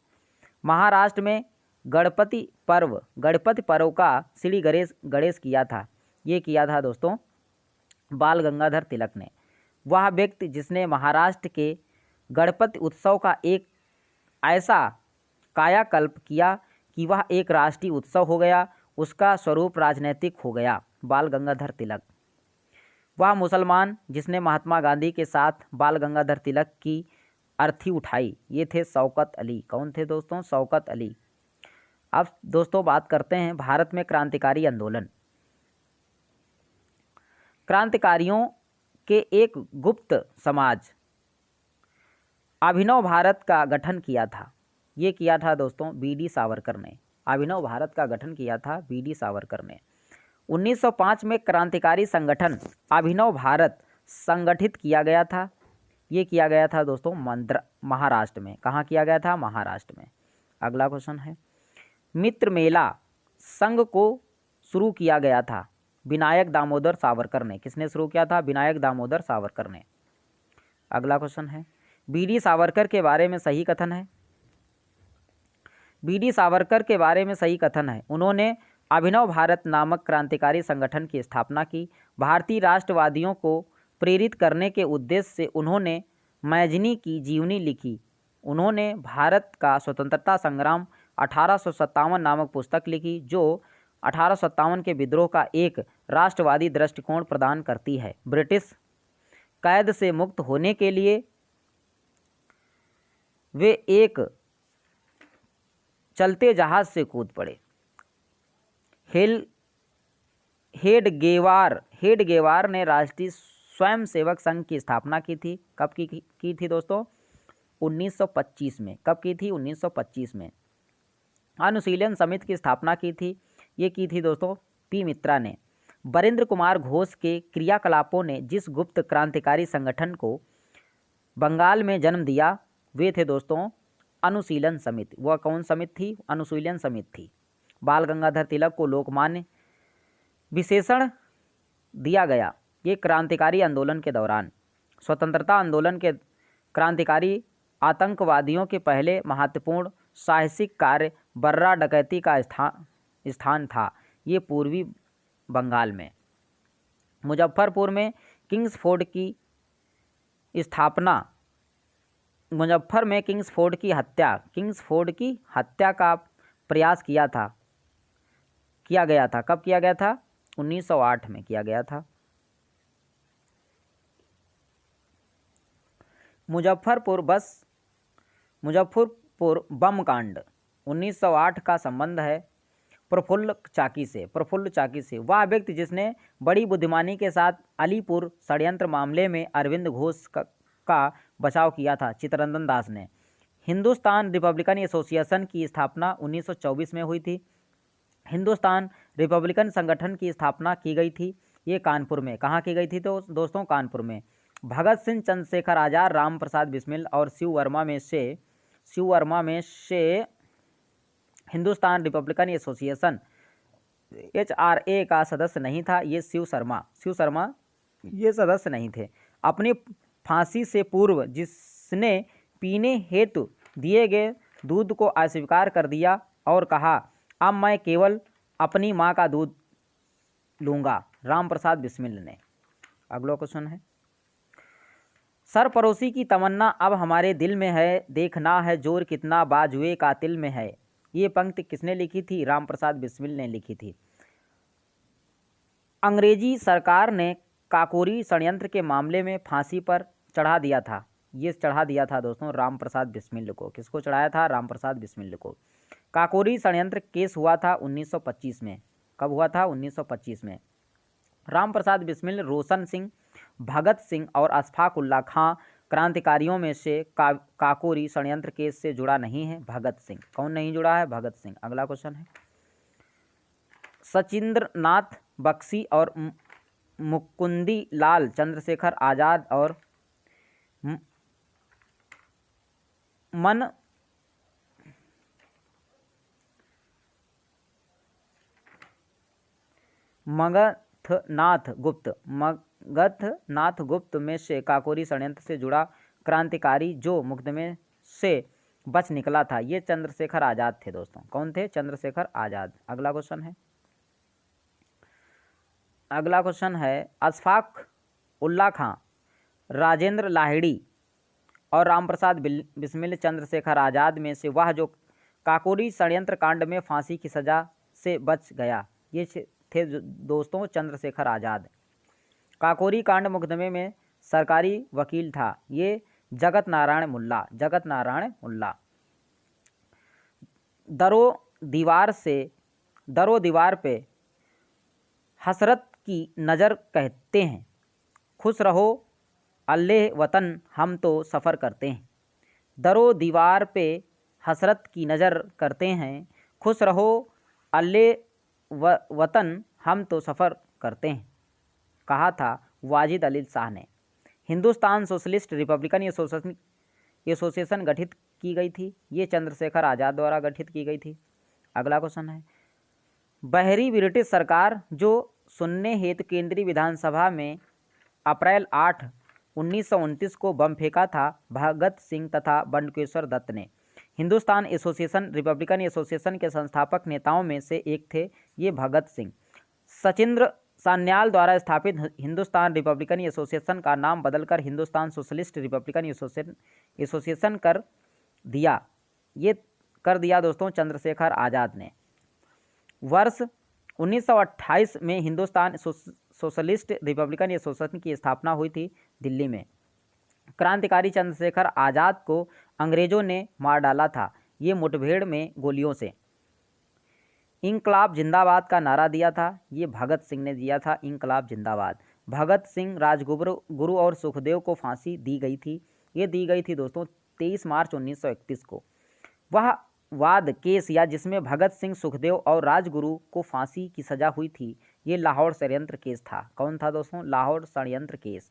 महाराष्ट्र में गणपति पर्व का श्री गणेश किया था। ये किया था दोस्तों बाल गंगाधर तिलक ने। वह व्यक्ति जिसने महाराष्ट्र के गणपति उत्सव का एक ऐसा कायाकल्प किया कि वह एक राष्ट्रीय उत्सव हो गया, उसका स्वरूप राजनीतिक हो गया। बाल गंगाधर तिलक। वह मुसलमान जिसने महात्मा गांधी के साथ बाल गंगाधर तिलक की अर्थी उठाई, ये थे शौकत अली। कौन थे दोस्तों? शौकत अली। अब दोस्तों बात करते हैं भारत में क्रांतिकारी आंदोलन। क्रांतिकारियों के एक गुप्त समाज अभिनव भारत का गठन किया था। ये किया था दोस्तों बी.डी. सावरकर ने। अभिनव भारत का गठन किया था बी.डी. सावरकर ने। 1905 में क्रांतिकारी संगठन अभिनव भारत संगठित किया गया था। ये किया गया था दोस्तों महाराष्ट्र में। कहाँ किया गया था? महाराष्ट्र में। अगला क्वेश्चन है, मित्र मेला संघ को शुरू किया गया था विनायक दामोदर सावरकर ने। किसने शुरू किया था? विनायक दामोदर सावरकर ने। अगला क्वेश्चन है, बी.डी. सावरकर के बारे में सही कथन है। बी.डी. सावरकर के बारे में सही कथन है, उन्होंने अभिनव भारत नामक क्रांतिकारी संगठन की स्थापना की। भारतीय राष्ट्रवादियों को प्रेरित करने के उद्देश्य से उन्होंने मैजनी की जीवनी लिखी। उन्होंने भारत का स्वतंत्रता संग्राम 1857 नामक पुस्तक लिखी, जो 1857 के विद्रोह का एक राष्ट्रवादी दृष्टिकोण प्रदान करती है। ब्रिटिश कैद से मुक्त होने के लिए वे एक चलते जहाज से कूद पड़े। हेडगेवार ने राष्ट्रीय स्वयंसेवक संघ की स्थापना की थी। कब की थी दोस्तों? 1925 में। कब की थी? 1925 में। अनुशीलन समिति की स्थापना की थी। ये की थी दोस्तों पी. मित्रा ने। बरिंद्र कुमार घोष के क्रियाकलापों ने जिस गुप्त क्रांतिकारी संगठन को बंगाल में जन्म दिया, वे थे दोस्तों अनुशीलन समिति। वह कौन समिति थी? अनुशीलन समिति थी। बाल गंगाधर तिलक को लोकमान्य विशेषण दिया गया। ये क्रांतिकारी आंदोलन के दौरान स्वतंत्रता आंदोलन के क्रांतिकारी आतंकवादियों के पहले महत्वपूर्ण साहसिक कार्य बर्रा डकैती का स्थान था। ये पूर्वी बंगाल में मुजफ्फरपुर में किंग्सफोर्ड की हत्या का प्रयास किया गया था। कब किया गया था? 1908 में किया गया था। मुजफ्फरपुर बम कांड 1908 का संबंध है प्रफुल्ल चाकी से। वह व्यक्ति जिसने बड़ी बुद्धिमानी के साथ अलीपुर षड्यंत्र मामले में अरविंद घोष का बचाव किया था, चित्तरंजन दास ने। हिंदुस्तान रिपब्लिकन एसोसिएशन की स्थापना 1924 में हुई थी। हिंदुस्तान रिपब्लिकन संगठन की स्थापना की गई थी। ये कानपुर में। कहाँ की गई थी तो दोस्तों? कानपुर में। भगत सिंह, चंद्रशेखर आजाद, राम प्रसाद बिस्मिल और शिव वर्मा में से हिंदुस्तान रिपब्लिकन एसोसिएशन HRA का सदस्य नहीं था। ये शिव शर्मा ये सदस्य नहीं थे। अपनी फांसी से पूर्व जिसने पीने हेतु दिए गए दूध को अस्वीकार कर दिया और कहा, अब मैं केवल अपनी माँ का दूध लूँगा, राम प्रसाद बिस्मिल ने। अगला क्वेश्चन है, सरफरोशी की तमन्ना अब हमारे दिल में है, देखना है जोर कितना बाजुए कातिल में है। ये पंक्ति किसने लिखी थी? राम प्रसाद बिस्मिल ने लिखी थी। अंग्रेजी सरकार ने काकोरी षड्यंत्र के मामले में फांसी पर चढ़ा दिया था। ये चढ़ा दिया था दोस्तों राम प्रसाद बिस्मिल को। किसको चढ़ाया था? राम प्रसाद बिस्मिल को। काकोरी षड्यंत्र केस हुआ था 1925 में। कब हुआ था? 1925 में। राम प्रसाद बिस्मिल, रोशन सिंह, भगत सिंह और अशफाक उल्लाह खां क्रांतिकारियों में से काकोरी षड्यंत्र केस से जुड़ा नहीं है। भगत सिंह। कौन नहीं जुड़ा है? भगत सिंह। अगला क्वेश्चन है, सचिंद्रनाथ बख्शी और मुकुंदी लाल चंद्रशेखर आजाद और मगधनाथ गुप्त में से काकोरी षड्यंत्र से जुड़ा क्रांतिकारी जो मुकदमे से बच निकला था। ये चंद्रशेखर आज़ाद थे दोस्तों। कौन थे? चंद्रशेखर आज़ाद। अगला क्वेश्चन है अशफाक उल्ला खां, राजेंद्र लाहिड़ी और रामप्रसाद बिस्मिल चंद्रशेखर आज़ाद में से वह जो काकोरी षड्यंत्र कांड में फांसी की सज़ा से बच गया, ये थे दोस्तों चंद्रशेखर आज़ाद। काकोरी कांड मुकदमे में सरकारी वकील था ये जगत नारायण मुल्ला। दरो दीवार पे हसरत की नज़र कहते हैं, खुश रहो अल्लाह वतन हम तो सफ़र करते हैं। दरो दीवार पे हसरत की नज़र करते हैं, खुश रहो अल्लाह वतन हम तो सफ़र करते हैं, कहा था वाजिद अली शाह ने। हिंदुस्तान सोशलिस्ट रिपब्लिकन एसोसिएशन गठित की गई थी, ये चंद्रशेखर आज़ाद द्वारा गठित की गई थी। अगला क्वेश्चन है बहरी ब्रिटिश सरकार जो सुनने हेतु केंद्रीय विधानसभा में अप्रैल 8, 1929 को बम फेंका था, भगत सिंह तथा बंडकेश्वर दत्त ने। हिंदुस्तान एसोसिएशन रिपब्लिकन एसोसिएशन के संस्थापक नेताओं में से एक थे ये भगत सिंह। सचिंद्र सान्याल द्वारा स्थापित हिंदुस्तान रिपब्लिकन एसोसिएशन का नाम बदलकर हिंदुस्तान सोशलिस्ट रिपब्लिकन एसोसिएशन कर दिया दोस्तों चंद्रशेखर आज़ाद ने। वर्ष 1928 में हिंदुस्तान सोशलिस्ट रिपब्लिकन एसोसिएशन की स्थापना हुई थी दिल्ली में। क्रांतिकारी चंद्रशेखर आज़ाद को अंग्रेजों ने मार डाला था, ये मुठभेड़ में गोलियों से। इंकलाब जिंदाबाद का नारा दिया था, ये भगत सिंह ने दिया था, इंकलाब जिंदाबाद। भगत सिंह, राजगुरु और सुखदेव को फांसी दी गई थी, ये दी गई थी दोस्तों 23 मार्च 1931 को। वह वाद केस या जिसमें भगत सिंह, सुखदेव और राजगुरु को फांसी की सज़ा हुई थी, ये लाहौर षड्यंत्र केस था। कौन था दोस्तों? लाहौर षड्यंत्र केस।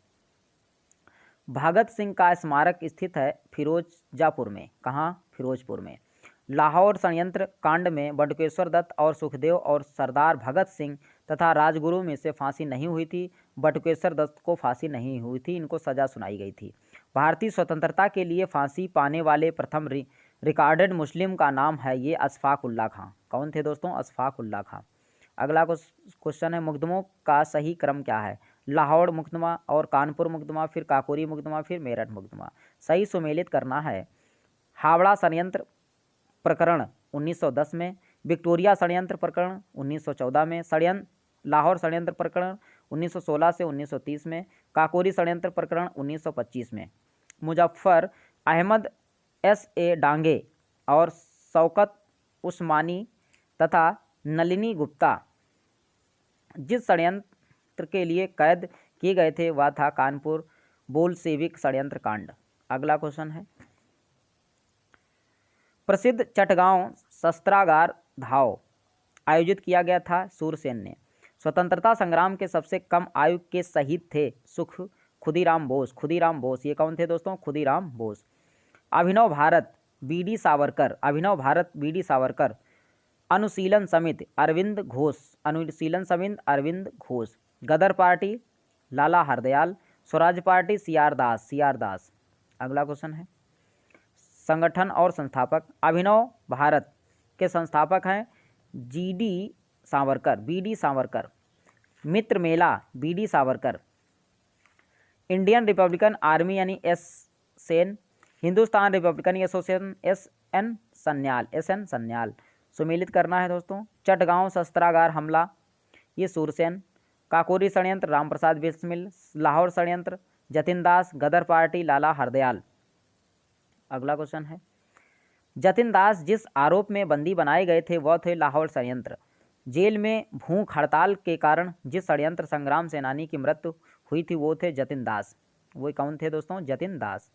भगत सिंह का स्मारक स्थित है फिरोजापुर में। कहाँ? फिरोजपुर में। लाहौर षड्यंत्र कांड में बटुकेश्वर दत्त और सुखदेव और सरदार भगत सिंह तथा राजगुरु में से फांसी नहीं हुई थी। बटुकेश्वर दत्त को फांसी नहीं हुई थी, इनको सज़ा सुनाई गई थी। भारतीय स्वतंत्रता के लिए फांसी पाने वाले प्रथम रिकॉर्डेड मुस्लिम का नाम है ये अशफाक उल्ला खां। कौन थे दोस्तों? अशफाक उल्ला खां। अगला क्वेश्चन है मुकदमों का सही क्रम क्या है? लाहौर मुकदमा और कानपुर मुकदमा, फिर काकोरी मुकदमा, फिर मेरठ मुकदमा। सही सुमेलित करना है। हावड़ा षड्यंत्र प्रकरण 1910 में, विक्टोरिया षड्यंत्र प्रकरण 1914 में, लाहौर षड्यंत्र प्रकरण 1916 से 1930 में, काकोरी षड्यंत्र प्रकरण 1925 में। मुजफ्फर अहमद S.A. डांगे और शौकत उस्मानी तथा नलिनी गुप्ता जिस षड्यंत्र के लिए कैद किए गए थे वह था कानपुर बोल्शेविक षड्यंत्र कांड। अगला क्वेश्चन है प्रसिद्ध चटगांव शस्त्रागार घाव आयोजित किया गया था सूरसेन ने। स्वतंत्रता संग्राम के सबसे कम आयु के शहीद थे खुदीराम बोस। ये कौन थे दोस्तों? खुदीराम बोस। अभिनव भारत बी डी सावरकर। अनुशीलन समिति अरविंद घोष। गदर पार्टी लाला हरदयाल। स्वराज पार्टी सीआर दास। अगला क्वेश्चन है संगठन और संस्थापक। अभिनव भारत के संस्थापक हैं B D Savarkar. Mitra Mela B D Savarkar. Indian republican army यानी SN। Hindustan republican association SN Sanyal. सुमेलित करना है दोस्तों। चटगांव शस्त्रागार हमला ये सूरसेन। काकोरी षड्यंत्र रामप्रसाद बिस्मिल। लाहौर षड्यंत्र जतिन दास। गदर पार्टी लाला हरदयाल। अगला क्वेश्चन है जतिन दास जिस आरोप में बंदी बनाए गए थे वह थे लाहौर षड्यंत्र। जेल में भूख हड़ताल के कारण जिस षड्यंत्र संग्राम सेनानी की मृत्यु हुई थी वो थे जतिन दास। वो कौन थे दोस्तों? जतिन दास।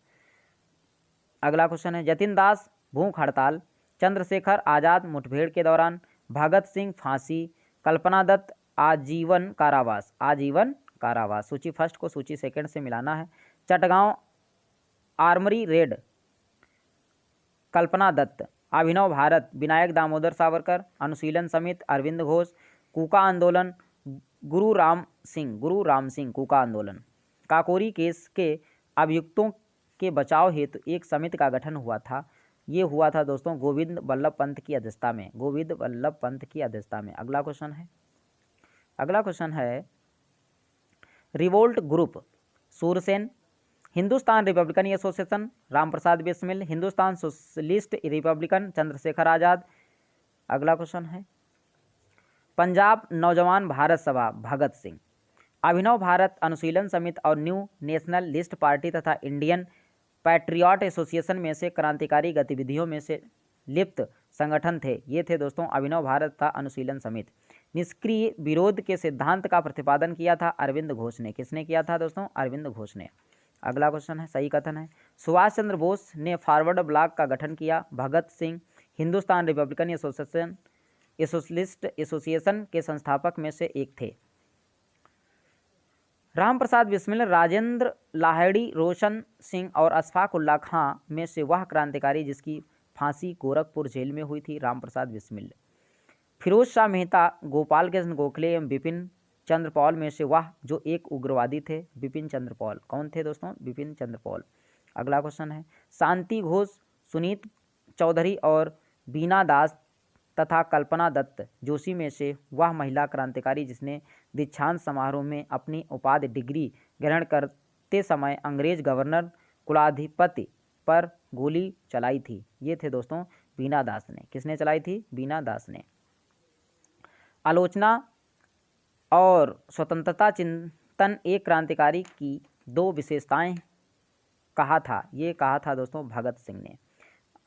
अगला क्वेश्चन है जतिन दास भूख हड़ताल। चंद्रशेखर आज़ाद मुठभेड़ के दौरान। भगत सिंह फांसी। कल्पना दत्त आजीवन कारावास। सूची फर्स्ट को सूची सेकंड से मिलाना है। चटगांव आर्मरी रेड कल्पना दत्त। अभिनव भारत विनायक दामोदर सावरकर। अनुशीलन समिति अरविंद घोष। कूका आंदोलन गुरु राम सिंह कूका आंदोलन। काकोरी केस के अभियुक्तों के बचाव हेतु एक समिति का गठन हुआ था ये हुआ था दोस्तों गोविंद वल्लभ पंत की अध्यक्षता में, गोविंद वल्लभ पंत की अध्यक्षता में। अगला क्वेश्चन है revolt group Surya Sen, Hindustan republican association Ramprasad Bismil, Hindustan socialist Republican Chandrashekhar Azad. अगला क्वेश्चन है पंजाब नौजवान भारत सभा भगत सिंह, अभिनव भारत अनुशीलन समिति और न्यू नेशनल लिस्ट पार्टी तथा इंडियन पैट्रियट एसोसिएशन में से क्रांतिकारी गतिविधियों में से लिप्त संगठन थे। ये थे दोस्तों अभिनव भारत तथा अनुशीलन समिति। निष्क्रिय विरोध के सिद्धांत का प्रतिपादन किया था अरविंद घोष ने। किसने किया था दोस्तों? अरविंद घोष ने। अगला क्वेश्चन है, सही कथन है, सुभाष चंद्र बोस ने फॉरवर्ड ब्लॉक का गठन किया। Bhagat Singh Hindustan republican association socialist association के संस्थापक में से एक थे। रामप्रसाद बिस्मिल, राजेंद्र लाहिड़ी, रोशन सिंह और अशफाक उल्लाह खां में से वह क्रांतिकारी जिसकी फांसी गोरखपुर जेल में हुई थी, रामप्रसाद बिस्मिल। फिरोज शाह मेहता, गोपाल कृष्ण गोखले एवं बिपिन चंद्र पॉल में से वह जो एक उग्रवादी थे, बिपिन चंद्र पॉल। कौन थे दोस्तों? बिपिन चंद्र पॉल। अगला क्वेश्चन है, शांति घोष, सुनीत चौधरी और बीना दास तथा कल्पना दत्त जोशी में से वह महिला क्रांतिकारी जिसने दीक्षांत समारोह में अपनी उपाधि डिग्री ग्रहण करते समय अंग्रेज गवर्नर कुलाधिपति पर गोली चलाई थी। ये थे दोस्तों बीना दास ने। किसने चलाई थी? बीना दास ने। आलोचना और स्वतंत्रता चिंतन एक क्रांतिकारी की दो विशेषताएं कहा था। ये कहा था दोस्तों भगत सिंह ने।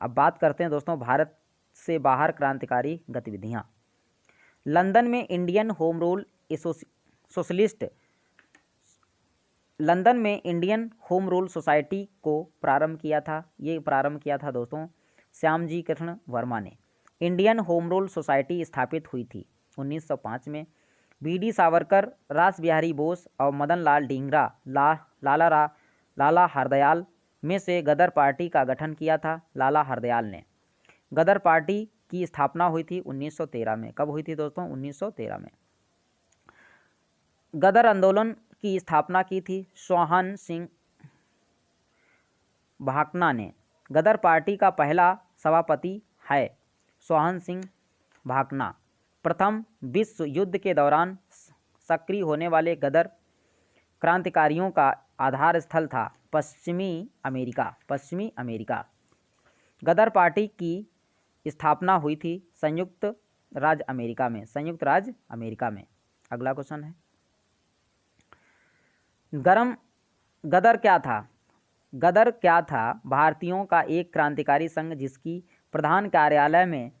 अब बात करते हैं दोस्तों भारत से बाहर क्रांतिकारी गतिविधियां। लंदन में Indian home rule socialist London में इंडियन होम रूल सोसाइटी को प्रारंभ किया था। ये प्रारंभ किया था दोस्तों श्यामजी कृष्ण वर्मा ने। इंडियन होम रूल सोसाइटी स्थापित हुई थी 1905 में। बीडी सावरकर, रास बिहारी बोस और मदन लाल डींगरा लाला हरदयाल में से गदर पार्टी का गठन किया था लाला हरदयाल ने। गदर पार्टी की स्थापना हुई थी 1913 में। कब हुई थी दोस्तों? 1913 में। गदर आंदोलन की स्थापना की थी सोहन सिंह भाकना ने। गदर पार्टी का पहला सभापति है सोहन सिंह भाकना। प्रथम विश्व युद्ध के दौरान सक्रिय होने वाले गदर क्रांतिकारियों का आधार स्थल था पश्चिमी अमेरिका। गदर पार्टी की स्थापना हुई थी संयुक्त राज्य अमेरिका में। अगला क्वेश्चन है, गदर क्या था? भारतीयों का एक क्रांतिकारी संघ जिसकी प्रधान कार्यालय में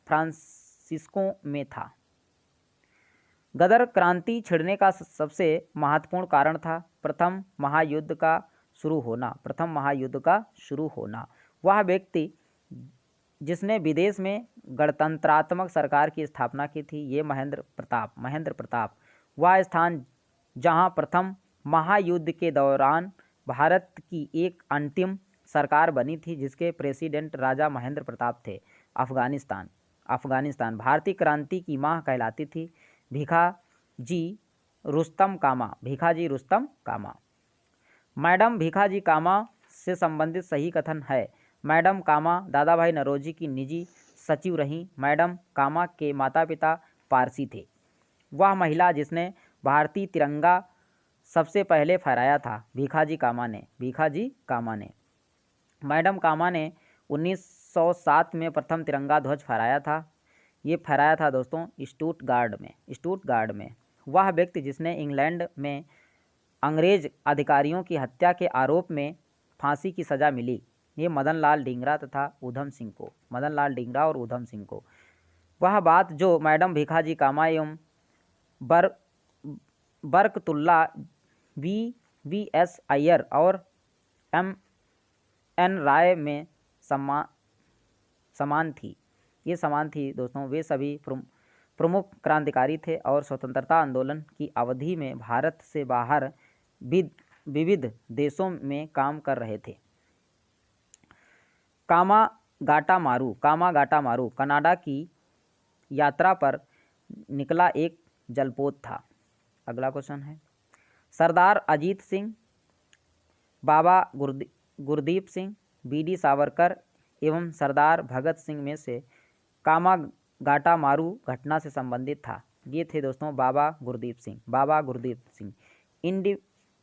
फ्रांसिस्को में था। गदर क्रांति छिड़ने का सबसे महत्वपूर्ण कारण था प्रथम महायुद्ध का शुरू होना। वह व्यक्ति जिसने विदेश में गणतंत्रात्मक सरकार की स्थापना की थी, ये महेंद्र प्रताप। वह स्थान जहां प्रथम महायुद्ध के दौरान भारत की एक अंतिम सरकार बनी थी जिसके प्रेसिडेंट राजा महेंद्र प्रताप थे, अफगानिस्तान भारतीय क्रांति की मां कहलाती थी। भिखाजी रुस्तम कामा। मैडम भिखाजी कामा से संबंधित सही कथन है। मैडम कामा दादा भाई नौरोजी की निजी सचिव रहीं। मैडम कामा के माता पिता पारसी थे। वह महिला जिसने भारतीय तिरंगा सबसे पहले फहराया था भिखाजी कामा ने। मैडम कामा ने 1907 में प्रथम तिरंगा ध्वज फहराया था। ये फहराया था दोस्तों स्टुटगार्ड में। वह व्यक्ति जिसने इंग्लैंड में अंग्रेज अधिकारियों की हत्या के आरोप में फांसी की सज़ा मिली, ये मदन लाल डींगरा और ऊधम सिंह को। वह बात जो मैडम भिखाजी कामा एवं बरकतुल्ला वी.एस. अय्यर और एम.एन. राय में समान थी दोस्तों। वे सभी प्रमुख क्रांतिकारी थे और स्वतंत्रता आंदोलन की अवधि में भारत से बाहर विविध देशों में काम कर रहे थे। कामागाटा मारू कनाडा की यात्रा पर निकला एक जलपोत था। अगला क्वेश्चन है, सरदार अजीत सिंह, बाबा गुरदीप सिंह, बीडी सावरकर एवं सरदार भगत सिंह में से कामागाटा मारू घटना से संबंधित था? ये थे दोस्तों Baba Gurdeep Singh.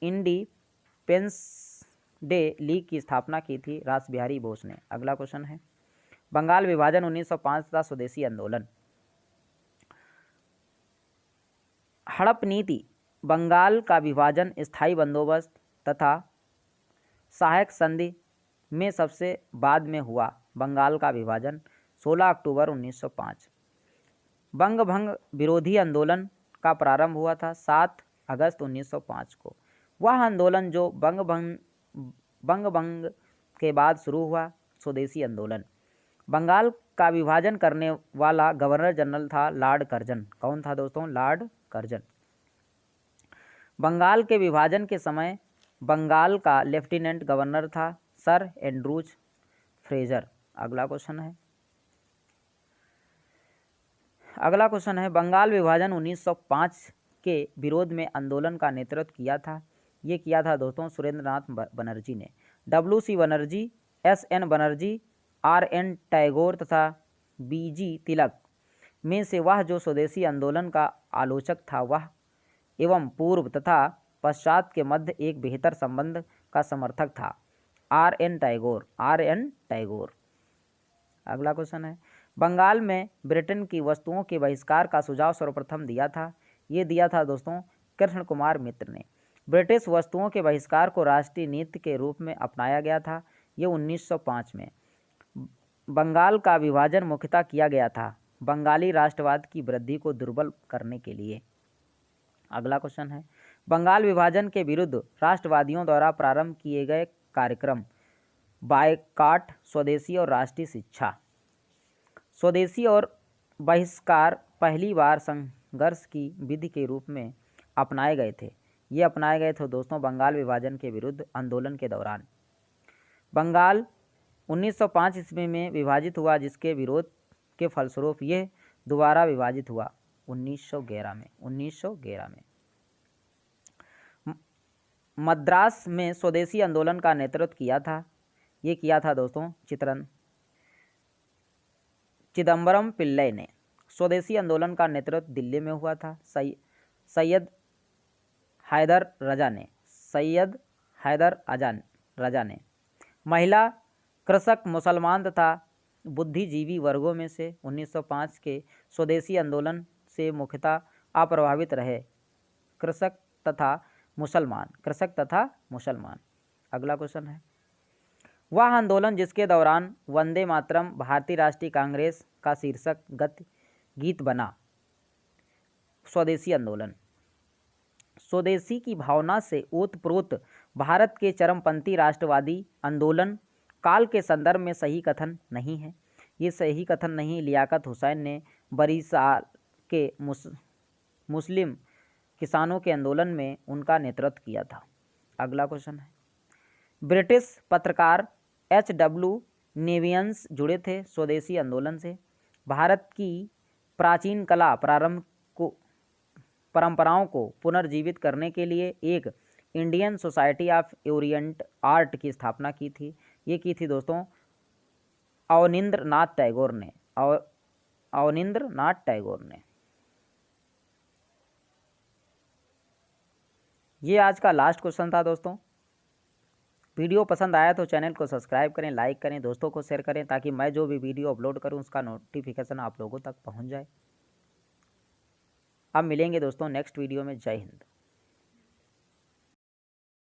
Independence day league की स्थापना की थी रास बिहारी बोस ने। अगला क्वेश्चन है, बंगाल विभाजन 1905 तथा स्वदेशी आंदोलन। हड़प नीति, बंगाल का विभाजन, स्थायी बंदोबस्त तथा सहायक संधि में सबसे बाद में हुआ। बंगाल का विभाजन 16 अक्टूबर 1905। बंग भंग विरोधी आंदोलन का प्रारंभ हुआ था 7 अगस्त 1905 को। वह आंदोलन जो बंग भंग के बाद शुरू हुआ, स्वदेशी आंदोलन। बंगाल का विभाजन करने वाला गवर्नर जनरल था लॉर्ड कर्जन। कौन था दोस्तों? Lord Curzon. बंगाल के विभाजन के समय बंगाल का लेफ्टिनेंट गवर्नर था सर एंड्रूज फ्रेजर। अगला क्वेश्चन है, बंगाल विभाजन 1905 के विरोध में आंदोलन का नेतृत्व किया था? ये किया था दोस्तों सुरेंद्रनाथ बनर्जी ने। WC Banerjee, SN Banerjee, RN Tagore तथा BG तिलक में से वह जो स्वदेशी आंदोलन का आलोचक था वह एवं पूर्व तथा पश्चात के मध्य एक बेहतर संबंध का समर्थक था RN टैगोर। अगला क्वेश्चन है, बंगाल में ब्रिटेन की वस्तुओं के बहिष्कार का सुझाव सर्वप्रथम दिया था? ये दिया था दोस्तों कृष्ण कुमार मित्र ने। ब्रिटिश वस्तुओं के बहिष्कार को राष्ट्रीय नीति के रूप में अपनाया गया था। ये 1905 में। बंगाल का विभाजन मुख्यतः किया गया था बंगाली राष्ट्रवाद की वृद्धि को दुर्बल करने के लिए। अगला क्वेश्चन है, बंगाल विभाजन के विरुद्ध राष्ट्रवादियों द्वारा प्रारंभ किए गए कार्यक्रम। बायकॉट, स्वदेशी और राष्ट्रीय शिक्षा। स्वदेशी और बहिष्कार पहली बार संघर्ष की विधि के रूप में अपनाए गए थे। ये अपनाए गए थे दोस्तों बंगाल विभाजन के विरुद्ध आंदोलन के दौरान। बंगाल 1905 ईस्वी में विभाजित हुआ, जिसके विरोध के फलस्वरूप यह दोबारा विभाजित हुआ 1911 में। मद्रास में स्वदेशी आंदोलन का नेतृत्व किया था? ये किया था दोस्तों चिदम्बरम पिल्लई ने। स्वदेशी आंदोलन का नेतृत्व दिल्ली में हुआ था सैयद हैदर रजा ने। महिला, कृषक, मुसलमान तथा बुद्धिजीवी वर्गों में से 1905 के स्वदेशी आंदोलन से मुख्यतः अप्रभावित रहे कृषक तथा मुसलमान। अगला क्वेश्चन है, वह आंदोलन जिसके दौरान वंदे मातरम भारतीय राष्ट्रीय कांग्रेस का शीर्षक गीत बना। स्वदेशी आंदोलन। स्वदेशी की भावना से ओतप्रोत भारत के चरमपंथी राष्ट्रवादी आंदोलन काल के संदर्भ में सही कथन नहीं है। ये सही कथन नहीं। लियाकत हुसैन ने बरीसाल के मुस्लिम किसानों के आंदोलन में उनका नेतृत्व किया था। अगला क्वेश्चन है, ब्रिटिश पत्रकार HW नेवियंस जुड़े थे स्वदेशी आंदोलन से। भारत की प्राचीन कला परंपराओं को पुनर्जीवित करने के लिए एक Indian society of Orient art की स्थापना की थी। ये की थी दोस्तों अवनींद्र नाथ टैगोर ने। ये आज का लास्ट क्वेश्चन था दोस्तों। वीडियो पसंद आया तो चैनल को सब्सक्राइब करें, लाइक करें, दोस्तों को शेयर करें, ताकि मैं जो भी वीडियो अपलोड करूं उसका नोटिफिकेशन आप लोगों तक पहुंच जाए। अब मिलेंगे दोस्तों नेक्स्ट वीडियो में। जय हिंद।